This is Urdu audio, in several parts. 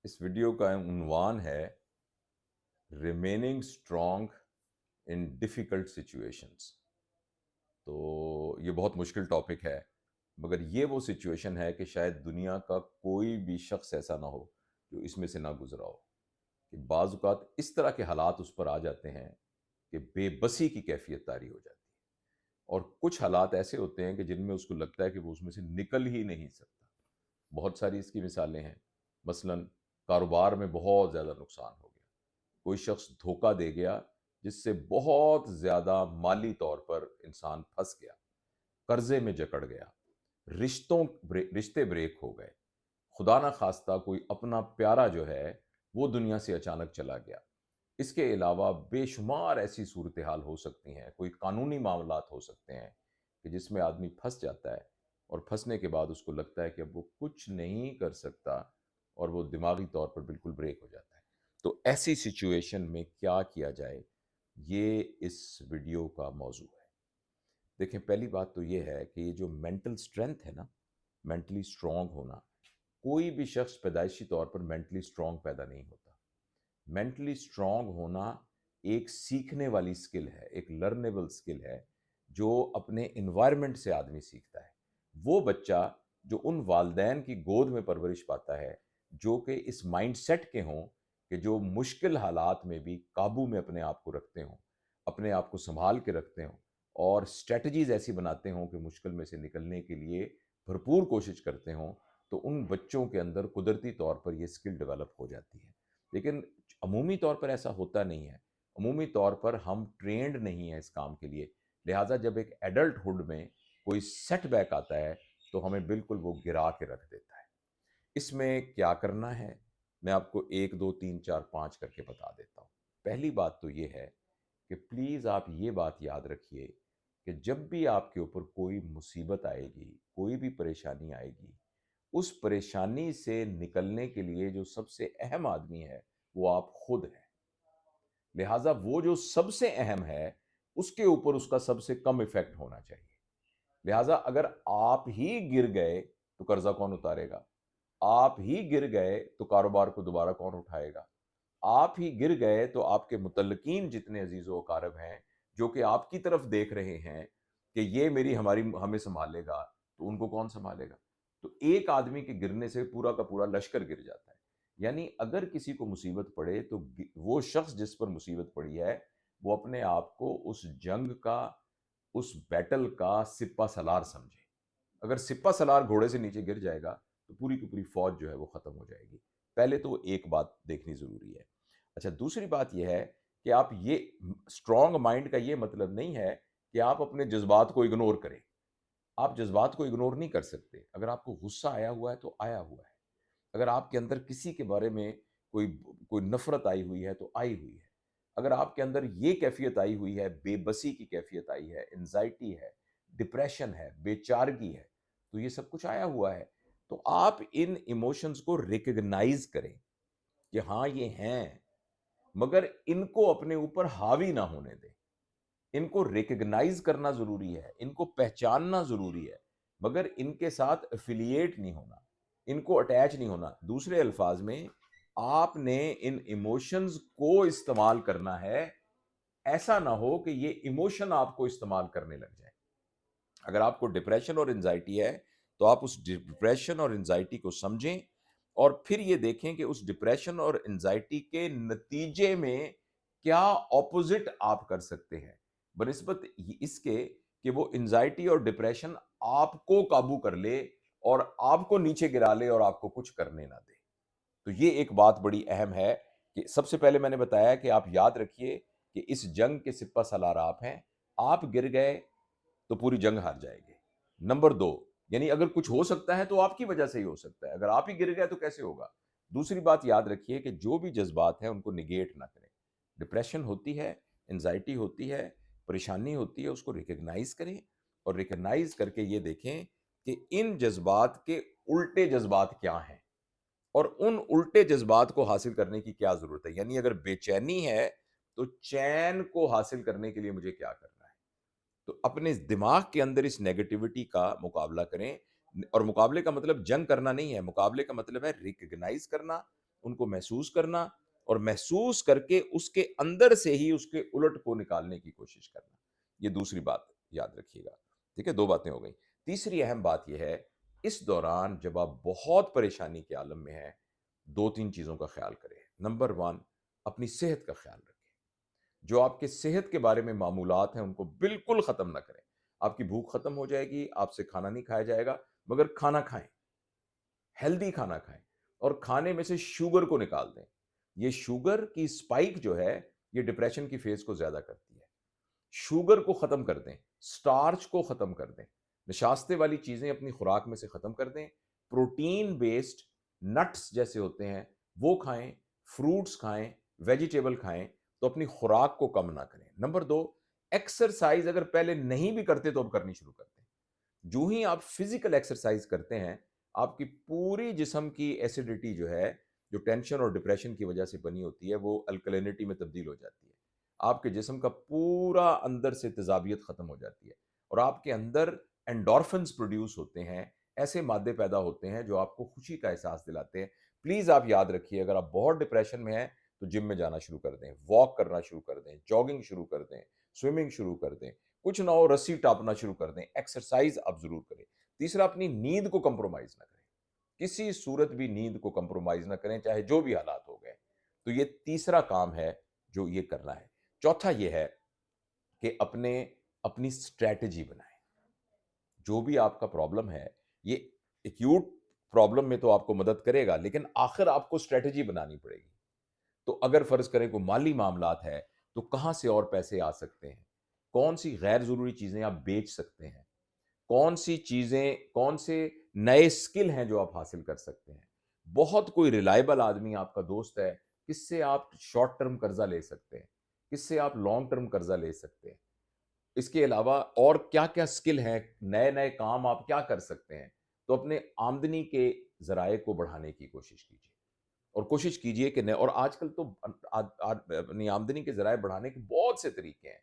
اس ویڈیو کا عنوان ہے remaining strong in difficult situations. تو یہ بہت مشکل ٹاپک ہے، مگر یہ وہ سچویشن ہے کہ شاید دنیا کا کوئی بھی شخص ایسا نہ ہو جو اس میں سے نہ گزرا ہو، کہ بعض اوقات اس طرح کے حالات اس پر آ جاتے ہیں کہ بے بسی کی کیفیت طاری ہو جاتی ہے، اور کچھ حالات ایسے ہوتے ہیں کہ جن میں اس کو لگتا ہے کہ وہ اس میں سے نکل ہی نہیں سکتا۔ بہت ساری اس کی مثالیں ہیں۔ مثلا کاروبار میں بہت زیادہ نقصان ہو گیا، کوئی شخص دھوکہ دے گیا جس سے بہت زیادہ مالی طور پر انسان پھنس گیا، قرضے میں جکڑ گیا، رشتے بریک ہو گئے، خدا نہ خواستہ کوئی اپنا پیارا جو ہے وہ دنیا سے اچانک چلا گیا۔ اس کے علاوہ بے شمار ایسی صورتحال ہو سکتی ہیں، کوئی قانونی معاملات ہو سکتے ہیں کہ جس میں آدمی پھنس جاتا ہے، اور پھنسنے کے بعد اس کو لگتا ہے کہ اب وہ کچھ نہیں کر سکتا، اور وہ دماغی طور پر بالکل بریک ہو جاتا ہے۔ تو ایسی سچویشن میں کیا کیا جائے، یہ اس ویڈیو کا موضوع ہے۔ دیکھیں، پہلی بات تو یہ ہے کہ یہ جو مینٹل اسٹرینتھ ہے نا، مینٹلی اسٹرانگ ہونا، کوئی بھی شخص پیدائشی طور پر مینٹلی اسٹرانگ پیدا نہیں ہوتا۔ مینٹلی اسٹرانگ ہونا ایک سیکھنے والی سکل ہے، ایک لرنیبل سکل ہے، جو اپنے انوائرمنٹ سے آدمی سیکھتا ہے۔ وہ بچہ جو ان والدین کی گود میں پرورش پاتا ہے جو کہ اس مائنڈ سیٹ کے ہوں کہ جو مشکل حالات میں بھی قابو میں اپنے آپ کو رکھتے ہوں، اپنے آپ کو سنبھال کے رکھتے ہوں، اور اسٹریٹجیز ایسی بناتے ہوں کہ مشکل میں سے نکلنے کے لیے بھرپور کوشش کرتے ہوں، تو ان بچوں کے اندر قدرتی طور پر یہ سکل ڈیولپ ہو جاتی ہے۔ لیکن عمومی طور پر ایسا ہوتا نہیں ہے، عمومی طور پر ہم ٹرینڈ نہیں ہیں اس کام کے لیے، لہٰذا جب ایک ایڈلٹ ہوڈ میں کوئی سیٹ بیک آتا ہے تو ہمیں بالکل وہ گرا کے رکھ دیتا ہے۔ اس میں کیا کرنا ہے، میں آپ کو 1 2 3 4 5 کر کے بتا دیتا ہوں۔ پہلی بات تو یہ ہے کہ پلیز آپ یہ بات یاد رکھیے کہ جب بھی آپ کے اوپر کوئی مصیبت آئے گی، کوئی بھی پریشانی آئے گی، اس پریشانی سے نکلنے کے لیے جو سب سے اہم آدمی ہے وہ آپ خود ہیں۔ لہٰذا وہ جو سب سے اہم ہے اس کے اوپر اس کا سب سے کم ایفیکٹ ہونا چاہیے۔ لہٰذا اگر آپ ہی گر گئے تو قرضہ کون اتارے گا؟ آپ ہی گر گئے تو کاروبار کو دوبارہ کون اٹھائے گا؟ آپ ہی گر گئے تو آپ کے متعلقین جتنے عزیز و اقارب ہیں جو کہ آپ کی طرف دیکھ رہے ہیں کہ یہ ہمیں سنبھالے گا، تو ان کو کون سنبھالے گا؟ تو ایک آدمی کے گرنے سے پورا کا پورا لشکر گر جاتا ہے۔ یعنی اگر کسی کو مصیبت پڑے تو وہ شخص جس پر مصیبت پڑی ہے وہ اپنے آپ کو اس جنگ کا، اس بیٹل کا سپہ سالار سمجھے۔ اگر سپہ سالار گھوڑے سے نیچے گر جائے گا تو پوری کی پوری فوج جو ہے وہ ختم ہو جائے گی۔ پہلے تو ایک بات دیکھنی ضروری ہے۔ اچھا، دوسری بات یہ ہے کہ آپ یہ اسٹرانگ مائنڈ کا یہ مطلب نہیں ہے کہ آپ اپنے جذبات کو اگنور کریں۔ آپ جذبات کو اگنور نہیں کر سکتے۔ اگر آپ کو غصہ آیا ہوا ہے تو آیا ہوا ہے، اگر آپ کے اندر کسی کے بارے میں کوئی نفرت آئی ہوئی ہے تو آئی ہوئی ہے، اگر آپ کے اندر یہ کیفیت آئی ہوئی ہے، بے بسی کی کیفیت آئی ہے، انزائٹی ہے، ڈپریشن ہے، بے چارگی ہے، تو یہ سب کچھ آیا ہوا ہے۔ تو آپ ان ایموشنز کو ریکگنائز کریں کہ ہاں یہ ہیں، مگر ان کو اپنے اوپر حاوی نہ ہونے دیں۔ ان کو ریکگنائز کرنا ضروری ہے، ان کو پہچاننا ضروری ہے، مگر ان کے ساتھ ایفیلیٹ نہیں ہونا، ان کو اٹیچ نہیں ہونا۔ دوسرے الفاظ میں آپ نے ان ایموشنز کو استعمال کرنا ہے، ایسا نہ ہو کہ یہ ایموشن آپ کو استعمال کرنے لگ جائے۔ اگر آپ کو ڈپریشن اور انزائٹی ہے تو آپ اس ڈپریشن اور انزائٹی کو سمجھیں، اور پھر یہ دیکھیں کہ اس ڈپریشن اور انزائٹی کے نتیجے میں کیا اپوزٹ آپ کر سکتے ہیں، بنسبت اس کے کہ وہ انزائٹی اور ڈپریشن آپ کو قابو کر لے اور آپ کو نیچے گرا لے اور آپ کو کچھ کرنے نہ دے۔ تو یہ ایک بات بڑی اہم ہے کہ سب سے پہلے میں نے بتایا کہ آپ یاد رکھیے کہ اس جنگ کے سپہ سالار آپ ہیں۔ آپ گر گئے تو پوری جنگ ہار جائے گی۔ نمبر 2، یعنی اگر کچھ ہو سکتا ہے تو آپ کی وجہ سے ہی ہو سکتا ہے، اگر آپ ہی گر گئے تو کیسے ہوگا؟ دوسری بات یاد رکھیے کہ جو بھی جذبات ہیں ان کو نگیٹ نہ کریں۔ ڈپریشن ہوتی ہے، انزائٹی ہوتی ہے، پریشانی ہوتی ہے، اس کو ریکگنائز کریں، اور ریکگنائز کر کے یہ دیکھیں کہ ان جذبات کے الٹے جذبات کیا ہیں، اور ان الٹے جذبات کو حاصل کرنے کی کیا ضرورت ہے۔ یعنی اگر بے چینی ہے تو چین کو حاصل کرنے کے لیے مجھے کیا کرنا ہے؟ تو اپنے دماغ کے اندر اس نیگیٹیوٹی کا مقابلہ کریں، اور مقابلے کا مطلب جنگ کرنا نہیں ہے، مقابلے کا مطلب ہے ریکگنائز کرنا، ان کو محسوس کرنا اور محسوس کر کے اس کے اندر سے ہی اس کے الٹ کو نکالنے کی کوشش کرنا. یہ دوسری بات یاد رکھیے گا. ٹھیک ہے, 2 باتیں ہو گئیں. تیسری اہم بات یہ ہے, اس دوران جب آپ بہت پریشانی کے عالم میں ہیں, 2-3 چیزوں کا خیال کریں. نمبر 1, اپنی صحت کا خیال رکھیں. جو آپ کے صحت کے بارے میں معمولات ہیں ان کو بالکل ختم نہ کریں. آپ کی بھوک ختم ہو جائے گی, آپ سے کھانا نہیں کھایا جائے گا, مگر کھانا کھائیں, ہیلدی کھانا کھائیں, اور کھانے میں سے شوگر کو نکال دیں. یہ شوگر کی سپائک جو ہے یہ ڈپریشن کی فیز کو زیادہ کرتی ہے. شوگر کو ختم کر دیں, سٹارچ کو ختم کر دیں, نشاستے والی چیزیں اپنی خوراک میں سے ختم کر دیں. پروٹین بیسڈ نٹس جیسے ہوتے ہیں وہ کھائیں, فروٹس کھائیں, ویجیٹیبل کھائیں, تو اپنی خوراک کو کم نہ کریں. نمبر 2, ایکسرسائز اگر پہلے نہیں بھی کرتے تو اب کرنی شروع کر دیں. جو ہی آپ فزیکل ایکسرسائز کرتے ہیں, آپ کی پوری جسم کی ایسیڈیٹی جو ہے, جو ٹینشن اور ڈپریشن کی وجہ سے بنی ہوتی ہے, وہ الکلینٹی میں تبدیل ہو جاتی ہے. آپ کے جسم کا پورا اندر سے تیزابیت ختم ہو جاتی ہے, اور آپ کے اندر انڈورفنز پروڈیوس ہوتے ہیں, ایسے مادے پیدا ہوتے ہیں جو آپ کو خوشی کا احساس دلاتے ہیں. پلیز آپ یاد رکھیے, اگر آپ بہت ڈپریشن میں ہیں تو جم میں جانا شروع کر دیں, واک کرنا شروع کر دیں, جاگنگ شروع کر دیں, سوئمنگ شروع کر دیں, کچھ نہ ہو رسی ٹاپنا شروع کر دیں, ایکسرسائز آپ ضرور کریں. تیسرا, اپنی نیند کو کمپرومائز نہ کریں, کسی صورت بھی نیند کو کمپرومائز نہ کریں, چاہے جو بھی حالات ہو گئے. تو یہ تیسرا کام ہے جو یہ کرنا ہے. چوتھا یہ ہے کہ اپنی اسٹریٹجی بنائیں. جو بھی آپ کا پرابلم ہے, یہ ایکیوٹ پرابلم میں تو آپ کو مدد کرے گا, لیکن آخر آپ کو اسٹریٹجی بنانی پڑے گی. تو اگر فرض کریں کوئی مالی معاملات ہے تو کہاں سے اور پیسے آ سکتے ہیں, کون سی غیر ضروری چیزیں آپ بیچ سکتے ہیں, کون سی چیزیں, کون سے نئے اسکل ہیں جو آپ حاصل کر سکتے ہیں. بہت کوئی ریلائبل آدمی آپ کا دوست ہے, کس سے آپ شارٹ ٹرم قرضہ لے سکتے ہیں, کس سے آپ لانگ ٹرم قرضہ لے سکتے ہیں. اس کے علاوہ اور کیا کیا اسکل ہیں, نئے نئے کام آپ کیا کر سکتے ہیں. تو اپنے آمدنی کے ذرائع کو بڑھانے کی کوشش کیجیے, اور کوشش کیجیے کہ نئے, اور آج کل تو اپنی آمدنی کے ذرائع بڑھانے کے بہت سے طریقے ہیں,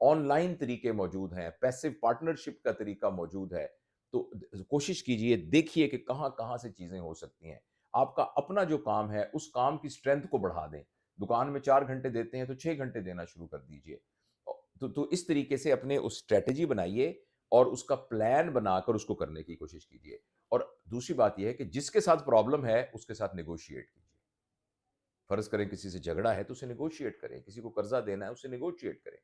آن لائن طریقے موجود ہیں, پیسو پارٹنرشپ کا طریقہ موجود ہے. تو کوشش کیجیے, دیکھیے کہ کہاں کہاں سے چیزیں ہو سکتی ہیں. آپ کا اپنا جو کام ہے اس کام کی اسٹرینتھ کو بڑھا دیں. دکان میں 4 گھنٹے دیتے ہیں تو 6 گھنٹے دینا شروع کر دیجیے. تو اس طریقے سے اپنے اس اسٹریٹجی بنائیے اور اس کا پلان بنا کر اس کو کرنے کی کوشش کیجیے. اور دوسری بات یہ ہے کہ جس کے ساتھ پرابلم ہے اس کے ساتھ نیگوشیٹ کیجیے. فرض کریں کسی سے جھگڑا ہے تو اسے نیگوشیٹ کریں, کسی کو قرضہ دینا ہے اسے نیگوشیٹ کریں,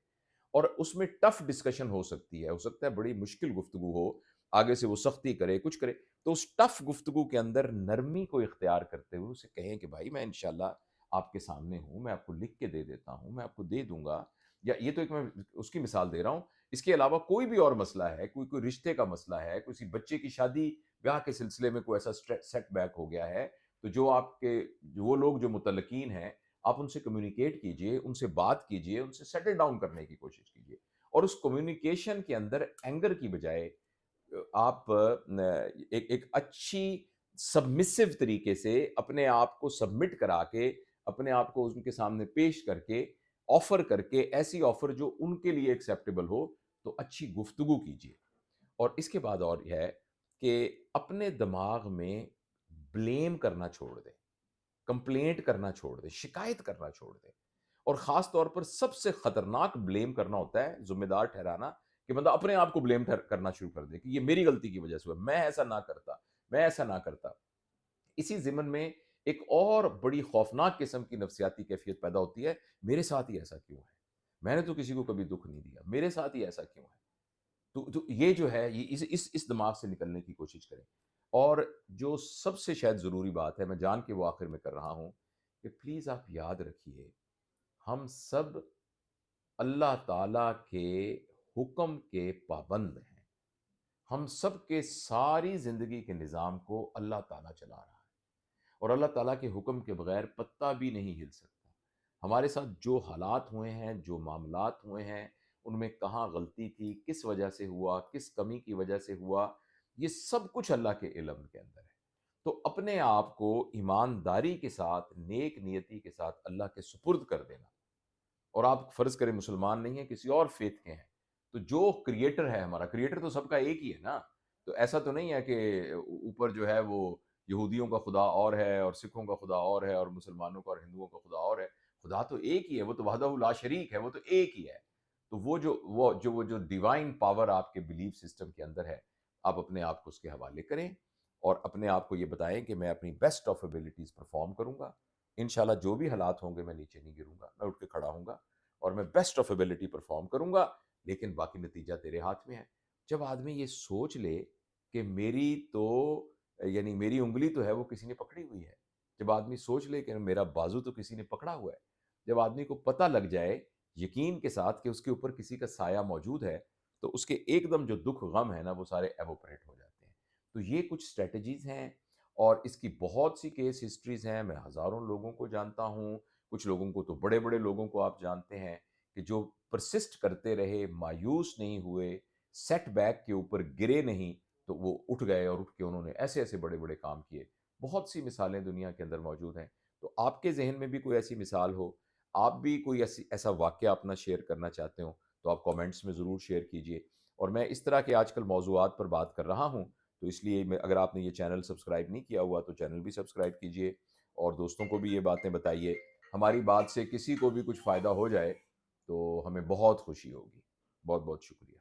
اور اس میں ٹف ڈسکشن ہو سکتی ہے, ہو سکتا ہے بڑی مشکل گفتگو ہو, آگے سے وہ سختی کرے, کچھ کرے, تو اس ٹف گفتگو کے اندر نرمی کو اختیار کرتے ہوئے اسے کہیں کہ بھائی میں انشاءاللہ آپ کے سامنے ہوں, میں آپ کو لکھ کے دے دیتا ہوں, میں آپ کو دے دوں گا. یا یہ تو ایک میں اس کی مثال دے رہا ہوں. اس کے علاوہ کوئی بھی اور مسئلہ ہے, کوئی رشتے کا مسئلہ ہے, کسی بچے کی شادی بیاہ کے سلسلے میں کوئی ایسا سیٹ بیک ہو گیا ہے, تو جو آپ کے وہ لوگ جو متعلقین ہیں, آپ ان سے کمیونیکیٹ کیجئے, ان سے بات کیجئے, ان سے سیٹل ڈاؤن کرنے کی کوشش کیجئے. اور اس کمیونیکیشن کے اندر اینگر کی بجائے آپ ایک اچھی سبمسو طریقے سے اپنے آپ کو سبمٹ کرا کے, اپنے آپ کو ان کے سامنے پیش کر کے, آفر کر کے, ایسی آفر جو ان کے لیے ایکسیپٹیبل ہو, تو اچھی گفتگو کیجیے. اور اس کے بعد اور یہ ہے کہ اپنے دماغ میں بلیم کرنا چھوڑ دیں, کمپلینٹ کرنا چھوڑ دیں, شکایت کرنا چھوڑ دیں. اور خاص طور پر سب سے خطرناک بلیم کرنا ہوتا ہے, ذمہ دار ٹھہرانا, کہ بندہ اپنے آپ کو بلیم کرنا شروع کر دے کہ یہ میری غلطی کی وجہ سے ہوا, میں ایسا نہ کرتا, میں ایسا نہ کرتا. اسی ضمن میں ایک اور بڑی خوفناک قسم کی نفسیاتی کیفیت پیدا ہوتی ہے, میرے ساتھ ہی ایسا کیوں ہے, میں نے تو کسی کو کبھی دکھ نہیں دیا, میرے ساتھ ہی ایسا کیوں ہے. تو یہ جو ہے, یہ اس دماغ سے نکلنے کی کوشش کریں. اور جو سب سے شاید ضروری بات ہے, میں جان کے وہ آخر میں کر رہا ہوں, کہ پلیز آپ یاد رکھیے, ہم سب اللہ تعالیٰ کے حکم کے پابند ہیں. ہم سب کے ساری زندگی کے نظام کو اللہ تعالیٰ چلا رہا ہے, اور اللہ تعالیٰ کے حکم کے بغیر پتہ بھی نہیں ہل سکتا. ہمارے ساتھ جو حالات ہوئے ہیں, جو معاملات ہوئے ہیں, ان میں کہاں غلطی تھی, کس وجہ سے ہوا, کس کمی کی وجہ سے ہوا, یہ سب کچھ اللہ کے علم کے اندر ہے. تو اپنے آپ کو ایمانداری کے ساتھ, نیک نیتی کے ساتھ اللہ کے سپرد کر دینا. اور آپ فرض کریں مسلمان نہیں ہیں, کسی اور فیتھ کے ہیں, تو جو کریٹر ہے, ہمارا کریٹر تو سب کا ایک ہی ہے نا. تو ایسا تو نہیں ہے کہ اوپر جو ہے وہ یہودیوں کا خدا اور ہے اور سکھوں کا خدا اور ہے اور مسلمانوں کا اور ہندوؤں کا خدا اور ہے. خدا تو ایک ہی ہے، وہ تو وحدہ لا شریک ہے، وہ تو ایک ہی ہے. تو وہ جو ڈیوائن پاور آپ کے بلیف سسٹم کے اندر ہے، آپ اپنے آپ کو اس کے حوالے کریں اور اپنے آپ کو یہ بتائیں کہ میں اپنی بیسٹ آف ایبلٹیز پرفارم کروں گا. انشاءاللہ جو بھی حالات ہوں گے میں نیچے نہیں گروں گا، میں اٹھ کے کھڑا ہوں گا اور میں بیسٹ آف ایبلٹی پرفارم کروں گا، لیکن باقی نتیجہ تیرے ہاتھ میں ہے. جب آدمی یہ سوچ لے کہ میری تو یعنی میری انگلی تو ہے وہ کسی نے پکڑی ہوئی ہے، جب آدمی سوچ لے کہ میرا بازو تو کسی نے پکڑا ہوا ہے، جب آدمی کو پتہ لگ جائے یقین کے ساتھ کہ اس کے اوپر کسی کا سایہ موجود ہے، تو اس کے ایک دم جو دکھ غم ہے نا وہ سارے ایووپریٹ ہو جاتے ہیں. تو یہ کچھ اسٹریٹجیز ہیں اور اس کی بہت سی کیس ہسٹریز ہیں. میں ہزاروں لوگوں کو جانتا ہوں، کچھ لوگوں کو تو بڑے بڑے لوگوں کو آپ جانتے ہیں کہ جو پرسسٹ کرتے رہے، مایوس نہیں ہوئے، سیٹ بیک کے اوپر گرے نہیں، تو وہ اٹھ گئے اور اٹھ کے انہوں نے ایسے ایسے بڑے بڑے کام کیے. بہت سی مثالیں دنیا کے اندر موجود ہیں. تو آپ کے ذہن میں بھی کوئی ایسی مثال ہو، آپ بھی کوئی ایسا واقعہ اپنا شیئر کرنا چاہتے ہوں، تو آپ کامنٹس میں ضرور شیئر کیجئے. اور میں اس طرح کے آج کل موضوعات پر بات کر رہا ہوں، تو اس لیے اگر آپ نے یہ چینل سبسکرائب نہیں کیا ہوا تو چینل بھی سبسکرائب کیجئے اور دوستوں کو بھی یہ باتیں بتائیے. ہماری بات سے کسی کو بھی کچھ فائدہ ہو جائے تو ہمیں بہت خوشی ہوگی. بہت بہت شکریہ.